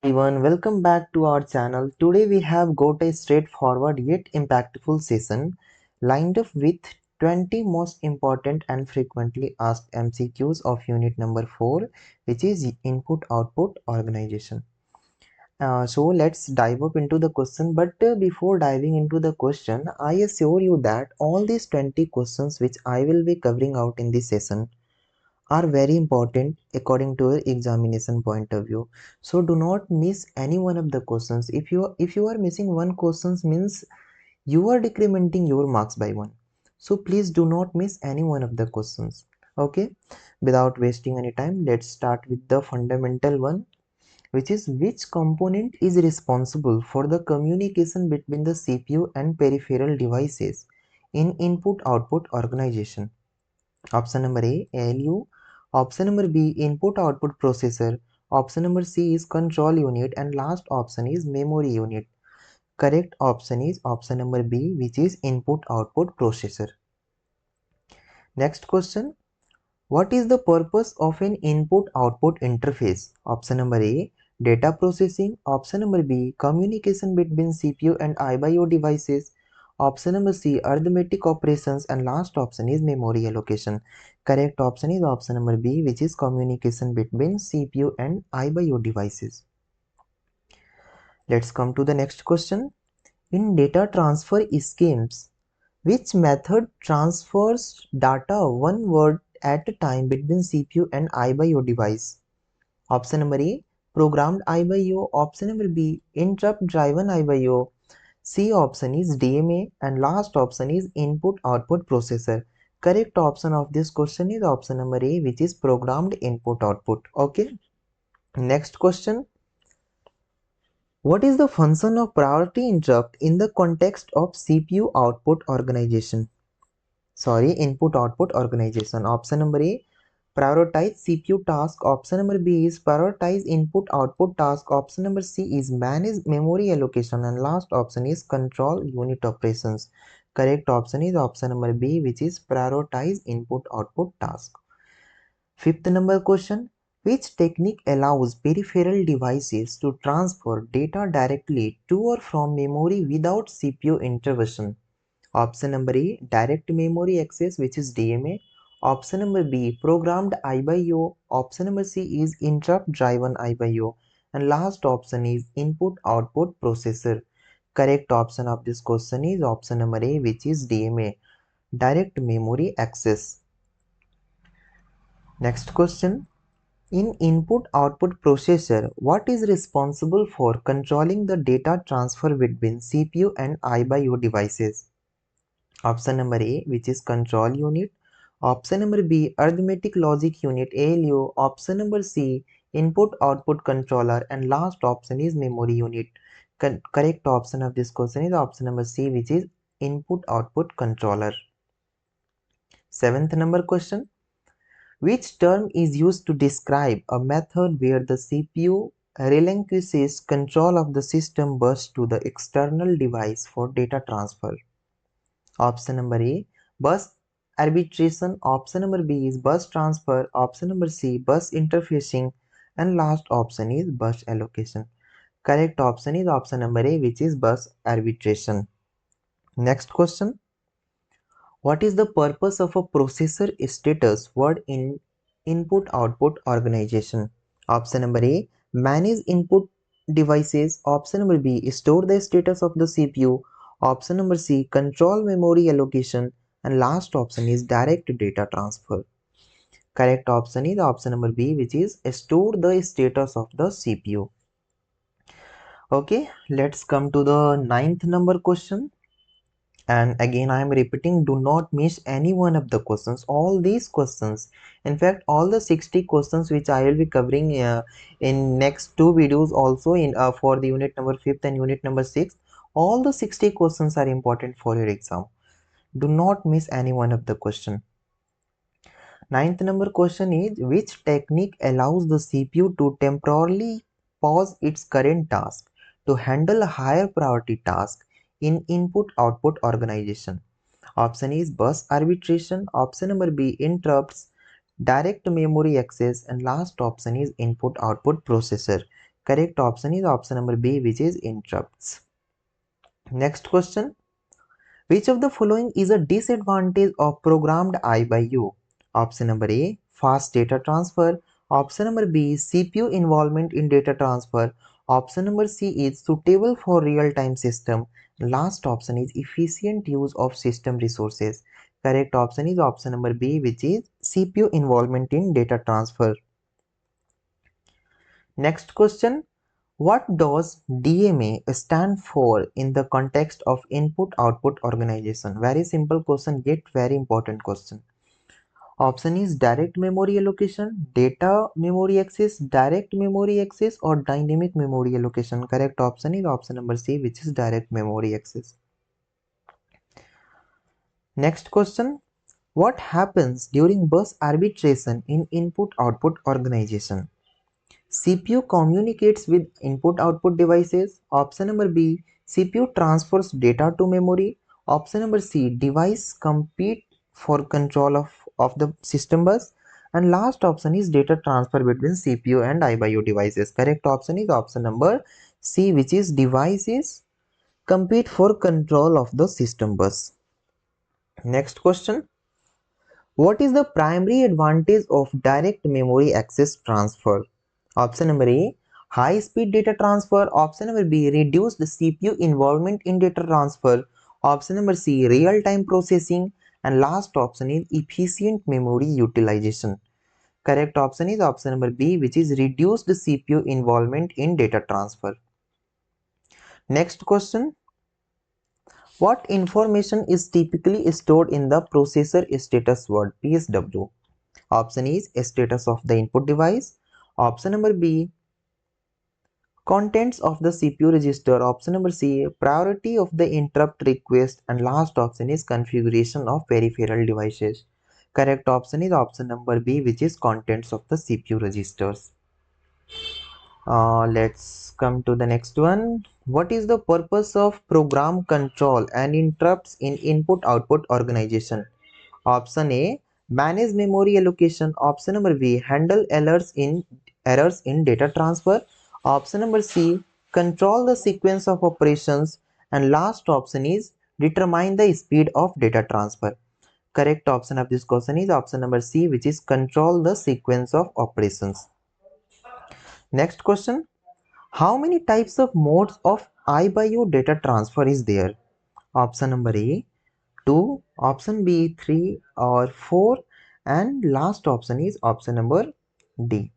Everyone, welcome back to our channel. Today we have got a straightforward yet impactful session lined up with 20 most important and frequently asked MCQs of unit number 4, which is input output organization. So let's dive up into the question, but before diving into the question, I assure you that all these 20 questions which I will be covering out in this session are very important according to your examination point of view. So do not miss any one of the questions. If you are missing one questions means you are decrementing your marks by one. So please do not miss any one of the questions. Okay, without wasting any time, let's start with the fundamental one, which is which component is responsible for the communication between the CPU and peripheral devices in input output organization. Option number A, ALU. Option number B, input output processor. Option number C is control unit, and last option is memory unit. Correct option is option number B, which is input output processor. Next question. What is the purpose of an input output interface? Option number A, data processing. Option number B, communication between CPU and I/O devices. Option number C, arithmetic operations, and last option is memory allocation. Correct option is option number B, which is communication between CPU and I/O devices. Let's come to the next question. In data transfer schemes, which method transfers data one word at a time between CPU and I/O device? Option number A, programmed I/O. Option number B, interrupt driven I/O. C option is DMA, and last option is input output processor. Correct option of this question is option number A, which is programmed input output. Okay. Next question. What is the function of priority interrupt in the context of CPU output organization? Input output organization. Option number A, prioritize CPU task. Option number B is prioritize input output task. Option number C is manage memory allocation, and last option is control unit operations. Correct option is option number B, which is prioritize input output task. Fifth number question. Which technique allows peripheral devices to transfer data directly to or from memory without CPU intervention? Option number A, direct memory access, which is DMA. Option number B, programmed I/O. Option number C is interrupt driven I/O. And last option is input output processor. Correct option of this question is option number A, which is DMA, direct memory access. Next question. In input output processor, what is responsible for controlling the data transfer between CPU and I/O devices? Option number A, which is control unit. Option number B, arithmetic logic unit ALU. Option number C, input output controller, and last option is memory unit. Correct option of this question is option number C, which is input output controller. Seventh number question. Which term is used to describe a method where the CPU relinquishes control of the system bus to the external device for data transfer? Option number A, bus arbitration. Option number B is bus transfer. Option number C, bus interfacing, and last option is bus allocation. Correct option is option number A, which is bus arbitration. Next question. What is the purpose of a processor status word in input output organization? Option number A, manage input devices. Option number B, store the status of the CPU. Option number C, control memory allocation, and last option is direct data transfer. Correct option is option number B, which is store the status of the CPU. Okay, let's come to the ninth number question. And again, I am repeating, do not miss any one of the questions. All these questions, in fact all the 60 questions which I will be covering in next two videos also in for the unit number 5th and unit number 6th, all the 60 questions are important for your exam. Do not miss any one of the question. Ninth number question is, which technique allows the CPU to temporarily pause its current task to handle a higher priority task in input-output organization? Option is bus arbitration. Option number B, interrupts, direct memory access, and last option is input-output processor. Correct option is option number B, which is interrupts. Next question. Which of the following is a disadvantage of programmed I by U? Option number A, fast data transfer. Option number B, CPU involvement in data transfer. Option number C is suitable for real-time system. Last option is efficient use of system resources. Correct option is option number B, which is CPU involvement in data transfer. Next question. What does DMA stand for in the context of input-output organization? Very simple question, yet very important question. Option is direct memory allocation, data memory access, direct memory access, or dynamic memory allocation. Correct option is option number C, which is direct memory access. Next question. What happens during bus arbitration in input-output organization? CPU communicates with input-output devices. Option number B, CPU transfers data to memory. Option number C, device compete for control of the system bus. And last option is data transfer between CPU and I/O devices. Correct option is option number C, which is devices compete for control of the system bus. Next question. What is the primary advantage of direct memory access transfer? Option number A, high speed data transfer. Option number B, reduced CPU involvement in data transfer. Option number C, real time processing. And last option is efficient memory utilization. Correct option is option number B, which is reduced CPU involvement in data transfer. Next question. What information is typically stored in the processor status word PSW? Option is status of the input device. Option number B, contents of the CPU register. Option number C, priority of the interrupt request. And last option is configuration of peripheral devices. Correct option is option number B, which is contents of the CPU registers. Let's come to the next one. What is the purpose of program control and interrupts in input-output organization? Option A, manage memory allocation. Option number B, handle errors in data transfer. Option number C, control the sequence of operations. And last option is determine the speed of data transfer. Correct option of this question is option number C, which is control the sequence of operations. Next question. How many types of modes of I/O data transfer is there? Option number A, 2, option B, 3 or 4, and last option is option number D.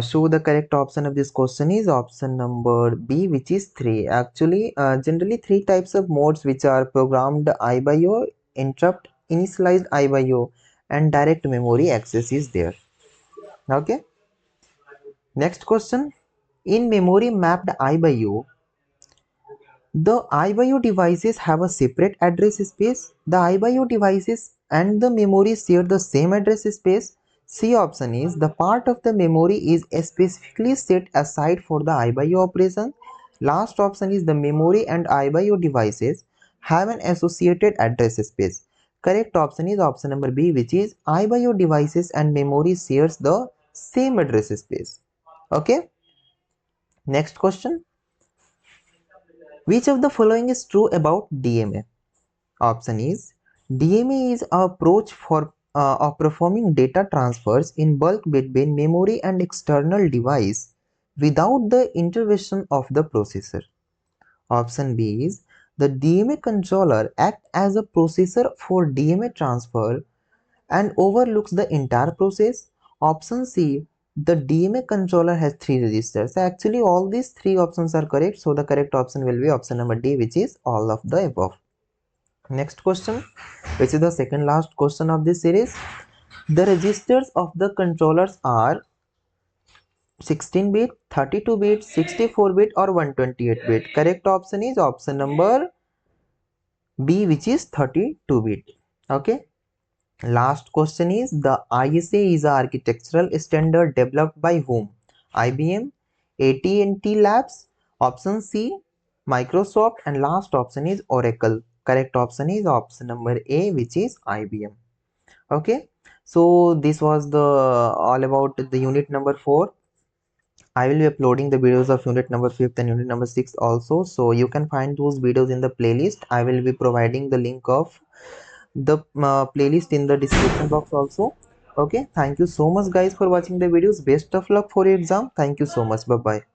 So the correct option of this question is option number B, which is 3. Actually, generally 3 types of modes which are programmed I/O, interrupt, initialized I/O, and direct memory access is there. Okay. Next question. In memory mapped I/O, the I/O devices have a separate address space. The I/O devices and the memory share the same address space. C option is the part of the memory is specifically set aside for the I/O operation. Last option is the memory and I/O devices have an associated address space. Correct option is option number B, which is I/O devices and memory shares the same address space. Okay. Next question. Which of the following is true about DMA? Option is DMA is an approach for of performing data transfers in bulk between memory and external device without the intervention of the processor. Option B is the DMA controller acts as a processor for DMA transfer and overlooks the entire process. Option C, the DMA controller has 3 registers. So actually all these 3 options are correct. So the correct option will be option number D, which is all of the above. Next question, which is the second last question of this series. The registers of the controllers are 16-bit, 32-bit, 64-bit or 128-bit. Correct option is option number B, which is 32-bit. Okay. Last question is the ISA is a architectural standard developed by whom? IBM, AT&T Labs, option C, Microsoft, and last option is Oracle. Correct option is option number A, which is IBM. Okay, so this was the all about the unit number 4. I will be uploading the videos of unit number 5th and unit number 6 also, so you can find those videos in the playlist. I will be providing the link of the playlist in the description box also. Okay, thank you so much guys for watching the videos. Best of luck for your exam. Thank you so much. Bye bye.